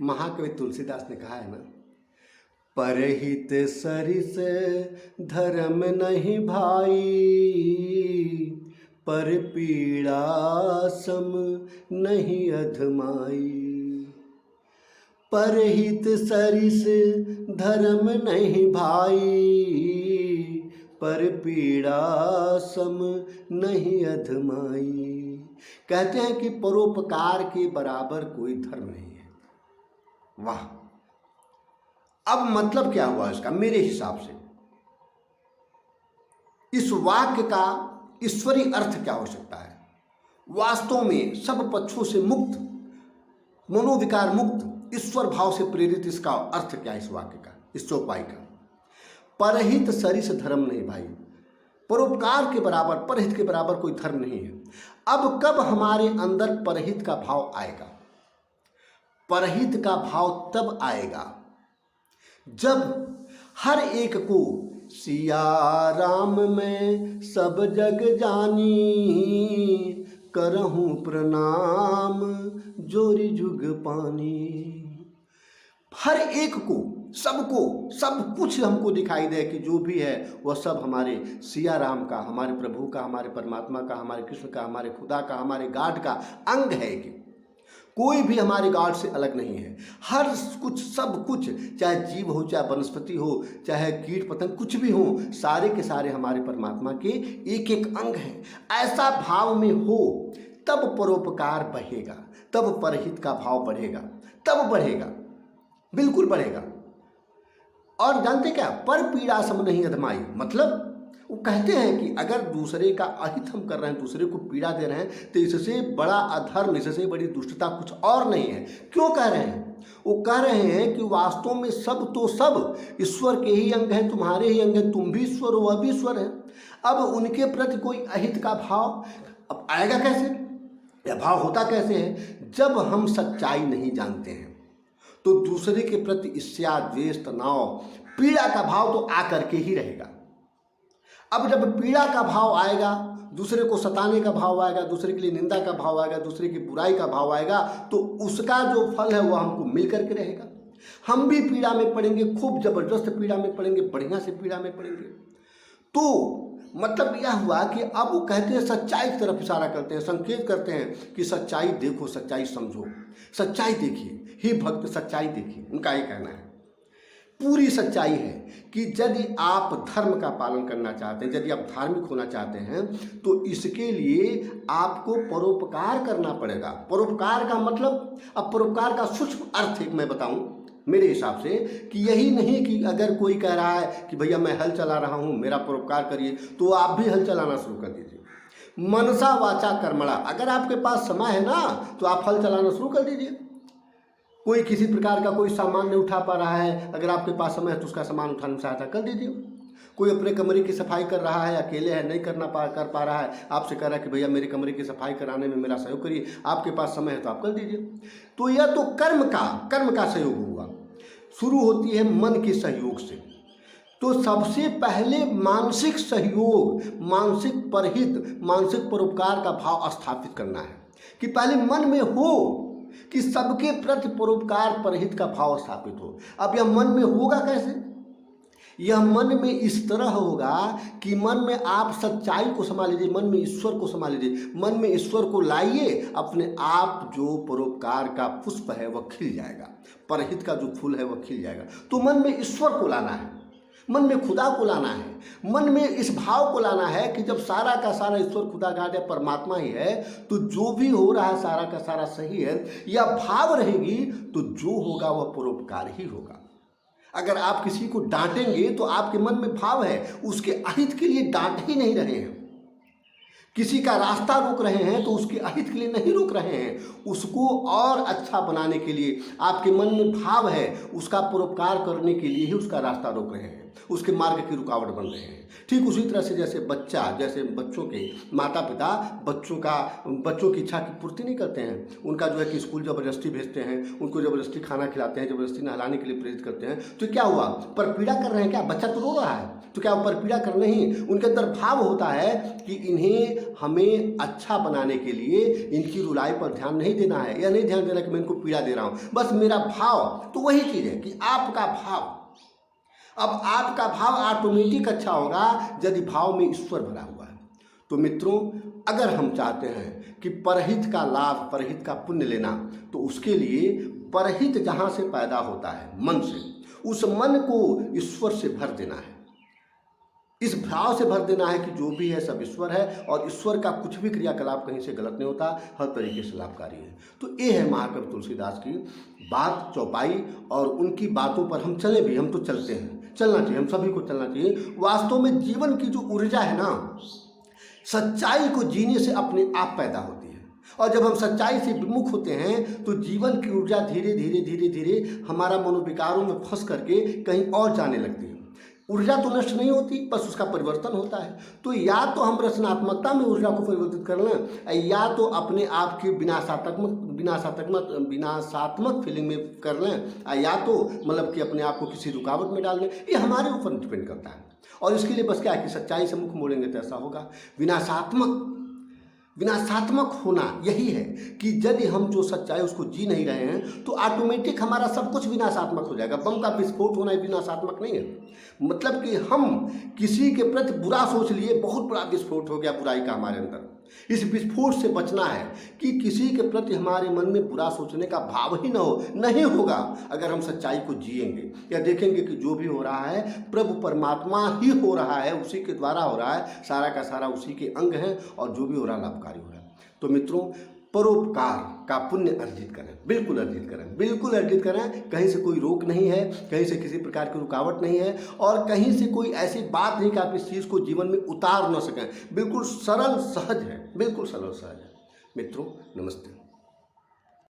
महाकवि तुलसीदास ने कहा है ना, परहित सरिस धर्म नहीं भाई, पर पीड़ा सम नहीं अधमाई। परहित सरिस धर्म नहीं भाई, पर पीड़ा सम नहीं अधमाई। कहते हैं कि परोपकार के बराबर कोई धर्म नहीं है। वाह! अब मतलब क्या हुआ इसका मेरे हिसाब से? इस वाक्य का ईश्वरीय अर्थ क्या हो सकता है? वास्तव में सब पक्षों से मुक्त, मनोविकार मुक्त, ईश्वर भाव से प्रेरित इसका अर्थ क्या है इस वाक्य का, इस चौपाई का? परहित सरिस धर्म नहीं भाई, परोपकार के बराबर, परहित के बराबर कोई धर्म नहीं है। अब कब हमारे अंदर परहित का भाव आएगा? परहित का भाव तब आएगा जब हर एक को सिया राम में सब जग जानी, करहूँ प्रणाम जोरी जुग पानी। हर एक को, सबको, सब कुछ हमको दिखाई दे कि जो भी है वह सब हमारे सिया राम का, हमारे प्रभु का, हमारे परमात्मा का, हमारे कृष्ण का, हमारे खुदा का, हमारे गॉड का अंग है कि कोई भी हमारे गॉड से अलग नहीं है। हर कुछ, सब कुछ, चाहे जीव हो, चाहे वनस्पति हो, चाहे कीट पतंग, कुछ भी हो, सारे के सारे हमारे परमात्मा के एक एक अंग हैं। ऐसा भाव में हो तब परोपकार बढ़ेगा, तब परहित का भाव बढ़ेगा, तब बढ़ेगा, बिल्कुल बढ़ेगा। और जानते क्या, पर पीड़ा सम नहीं अधमाई, मतलब वो कहते हैं कि अगर दूसरे का अहित हम कर रहे हैं, दूसरे को पीड़ा दे रहे हैं, तो इससे बड़ा अधर्म, इससे बड़ी दुष्टता कुछ और नहीं है। क्यों कह रहे हैं? वो कह रहे हैं कि वास्तव में सब तो सब ईश्वर के ही अंग हैं, तुम्हारे ही अंग हैं, तुम भी ईश्वर हो, वह भी ईश्वर है। अब उनके प्रति कोई अहित का भाव अब आएगा कैसे? यह भाव होता कैसे है? जब हम सच्चाई नहीं जानते हैं तो दूसरे के प्रति ईर्ष्या, द्वेष, तनाव, पीड़ा का भाव तो आकर के ही रहेगा। अब जब पीड़ा का भाव आएगा, दूसरे को सताने का भाव आएगा, दूसरे के लिए निंदा का भाव आएगा, दूसरे की बुराई का भाव आएगा, तो उसका जो फल है वो हमको मिल करके रहेगा। हम भी पीड़ा में पड़ेंगे, खूब जबरदस्त पीड़ा में पड़ेंगे, बढ़िया से पीड़ा में पड़ेंगे। तो मतलब यह हुआ कि अब वो कहते हैं, सच्चाई की तरफ इशारा करते हैं, संकेत करते हैं कि सच्चाई देखो, सच्चाई समझो, सच्चाई देखिए, हे भक्त सच्चाई देखिए। उनका ये कहना है, पूरी सच्चाई है कि यदि आप धर्म का पालन करना चाहते हैं, यदि आप धार्मिक होना चाहते हैं, तो इसके लिए आपको परोपकार करना पड़ेगा। परोपकार का मतलब, अब परोपकार का सूक्ष्म अर्थ एक मैं बताऊं मेरे हिसाब से, कि यही नहीं कि अगर कोई कह रहा है कि भैया मैं हल चला रहा हूं, मेरा परोपकार करिए, तो आप भी हल चलाना शुरू कर दीजिए। मनसा वाचा कर्मणा, अगर आपके पास समय है ना तो आप हल चलाना शुरू कर दीजिए। कोई किसी प्रकार का कोई सामान नहीं उठा पा रहा है, अगर आपके पास समय है तो उसका सामान उठाने में सहायता कर दीजिए। कोई अपने कमरे की सफाई कर रहा है, अकेले है, नहीं कर पा रहा है, आपसे कह रहा है कि भैया मेरे कमरे की सफाई कराने में मेरा सहयोग करिए, आपके पास समय है तो आप कर दीजिए। तो यह तो कर्म का सहयोग हुआ। शुरू होती है मन के सहयोग से। तो सबसे पहले मानसिक सहयोग, मानसिक परहित, मानसिक परोपकार का भाव स्थापित करना है कि पहले मन में हो कि सबके प्रति परोपकार, परहित का भाव स्थापित हो। अब यह मन में होगा कैसे? यह मन में इस तरह होगा कि मन में आप सच्चाई को समा लीजिए, मन में ईश्वर को समा लीजिए, मन में ईश्वर को लाइए, अपने आप जो परोपकार का पुष्प है वह खिल जाएगा, परहित का जो फूल है वह खिल जाएगा। तो मन में ईश्वर को लाना है, मन में खुदा को लाना है, मन में इस भाव को लाना है कि जब सारा का सारा ईश्वर, खुदा, गॉड या परमात्मा ही है, तो जो भी हो रहा है सारा का सारा सही है। यह भाव रहेगी तो जो होगा वह परोपकार ही होगा। अगर आप किसी को डांटेंगे तो आपके मन में भाव है, उसके अहित के लिए डांट ही नहीं रहे हैं। किसी का रास्ता रोक रहे हैं तो उसके अहित के लिए नहीं रोक रहे हैं, उसको और अच्छा बनाने के लिए आपके मन में भाव है, उसका परोपकार करने के लिए ही उसका रास्ता रोक रहे हैं। उसके मार्ग की रुकावट बन रहे हैं। ठीक उसी तरह से जैसे बच्चों के माता पिता बच्चों की इच्छा की पूर्ति नहीं करते हैं, उनका जो है कि स्कूल ज़बरदस्ती भेजते हैं, उनको ज़बरदस्ती खाना खिलाते हैं, ज़बरदस्ती नहलाने के लिए प्रेरित करते हैं, तो क्या हुआ? परपीड़ा कर रहे हैं क्या? बच्चा तो रो रहा है, तो क्या वो परपीड़ा कर रहे हैं? उनके अंदर भाव होता है कि इन्हें हमें अच्छा बनाने के लिए इनकी रुलाई पर ध्यान नहीं देना है, या नहीं ध्यान देना कि मैं इनको पीड़ा दे रहा हूँ, बस मेरा भाव। तो वही चीज़ है कि आपका भाव, अब आपका भाव ऑटोमेटिक अच्छा होगा यदि भाव में ईश्वर भरा हुआ है। तो मित्रों, अगर हम चाहते हैं कि परहित का लाभ, परहित का पुण्य लेना, तो उसके लिए परहित जहाँ से पैदा होता है, मन से, उस मन को ईश्वर से भर देना है, इस भाव से भर देना है कि जो भी है सब ईश्वर है, और ईश्वर का कुछ भी क्रियाकलाप कहीं से गलत नहीं होता, हर तरीके से लाभकारी है। तो ये है महाकवि तुलसीदास की बात चौपाई, और उनकी बातों पर हम चले भी, हम तो चलते हैं, चलना चाहिए, हम सभी को चलना चाहिए। वास्तव में जीवन की जो ऊर्जा है ना, सच्चाई को जीने से अपने आप पैदा होती है, और जब हम सच्चाई से विमुख होते हैं तो जीवन की ऊर्जा धीरे धीरे धीरे धीरे हमारा मनोविकारों में फंस करके कहीं और जाने लगती है। ऊर्जा तो नष्ट नहीं होती, बस उसका परिवर्तन होता है। तो या तो हम रचनात्मकता में ऊर्जा को परिवर्तित कर लें, या तो अपने आप की विनाशात्मक फीलिंग में कर लें, या तो मतलब कि अपने आप को किसी रुकावट में डाल लें। ये हमारे ऊपर डिपेंड करता है, और इसके लिए बस क्या है कि सच्चाई से मुख मोड़ेंगे तो ऐसा होगा। विनाशात्मक होना यही है कि यदि हम जो सच्चाई उसको जी नहीं रहे हैं तो ऑटोमेटिक हमारा सब कुछ विनाशात्मक हो जाएगा। बम का विस्फोट होना विनाशात्मक नहीं है, मतलब कि हम किसी के प्रति बुरा सोच लिए, बहुत बड़ा विस्फोट हो गया बुराई का हमारे अंदर। इस विस्फोट से बचना है कि किसी के प्रति हमारे मन में बुरा सोचने का भाव ही नहीं होगा। अगर हम सच्चाई को जिएंगे या देखेंगे कि जो भी हो रहा है प्रभु परमात्मा ही हो रहा है, उसी के द्वारा हो रहा है, सारा का सारा उसी के अंग हैं, और जो भी हो रहा है लाभकारी हो रहा है। तो मित्रों, परोपकार का पुण्य अर्जित करें, बिल्कुल अर्जित करें, बिल्कुल अर्जित करें। कहीं से कोई रोक नहीं है, कहीं से किसी प्रकार की रुकावट नहीं है, और कहीं से कोई ऐसी बात नहीं कि आप इस चीज़ को जीवन में उतार न सकें। बिल्कुल सरल सहज है, बिल्कुल सरल सहज है। मित्रों नमस्ते।